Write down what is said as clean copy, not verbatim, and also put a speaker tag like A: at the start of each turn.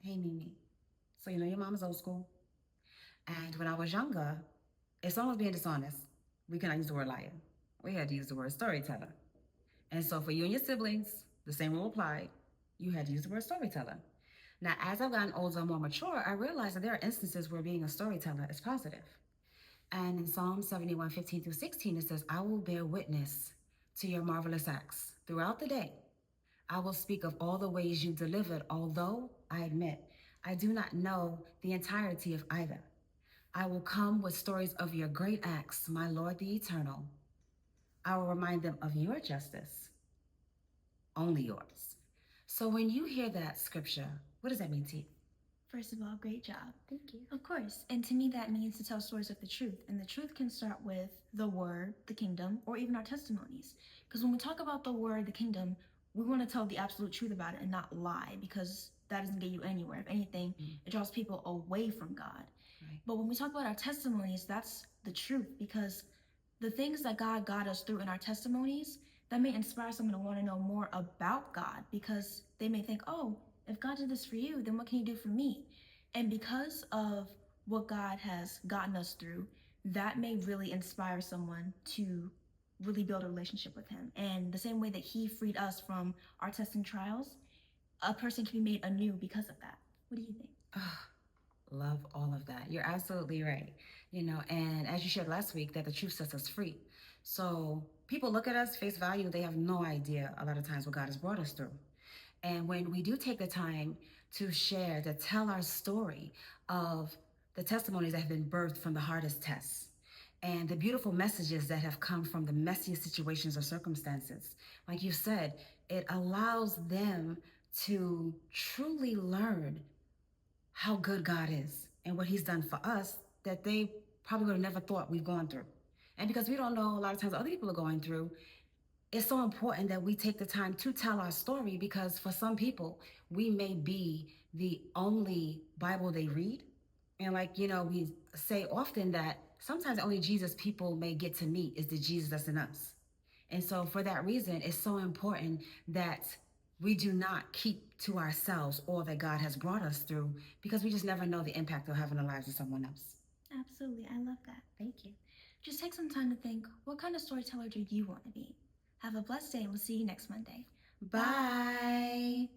A: Hey, Mimi. So, your mom is old school. And when I was younger, if someone was being dishonest, we cannot use the word liar. We had to use the word storyteller. And so, for you and your siblings, the same rule applied. You had to use the word storyteller. Now, as I've gotten older and more mature, I realized that there are instances where being a storyteller is positive. And in Psalm 71:15 through 16, it says, I will bear witness to your marvelous acts throughout the day. I will speak of all the ways you delivered, although I admit I do not know the entirety of either. I will come with stories of your great acts, my Lord the Eternal. I will remind them of your justice, only yours. So when you hear that scripture, what does that mean to you?
B: First of all, great job.
C: Thank you.
B: Of course. And to me, that means to tell stories of the truth. And the truth can start with the word, the kingdom, or even our testimonies. Because when we talk about the word, the kingdom, we want to tell the absolute truth about it and not lie, because that doesn't get you anywhere. If anything, it draws people away from God.
A: Right.
B: But when we talk about our testimonies, that's the truth, because the things that God got us through in our testimonies, that may inspire someone to want to know more about God, because they may think, oh, if God did this for you, then what can he do for me? And because of what God has gotten us through, that may really inspire someone to really build a relationship with him. And the same way that he freed us from our tests and trials, a person can be made anew because of that. What do you think?
A: Oh, love all of that. You're absolutely right. And as you shared last week, that the truth sets us free. So people look at us face value, they have no idea a lot of times what God has brought us through. And when we do take the time to share, to tell our story of the testimonies that have been birthed from the hardest tests and the beautiful messages that have come from the messiest situations or circumstances, like you said, it allows them to truly learn how good God is and what he's done for us that they probably would have never thought we've gone through. And because we don't know a lot of times other people are going through, it's so important that we take the time to tell our story, because for some people, we may be the only Bible they read. And we say often that sometimes the only Jesus people may get to meet is the Jesus that's in us. And so for that reason, it's so important that we do not keep to ourselves all that God has brought us through, because we just never know the impact they'll have in the lives of someone else.
B: Absolutely. I love that.
C: Thank you.
B: Just take some time to think, what kind of storyteller do you want to be? Have a blessed day, and we'll see you next Monday.
A: Bye.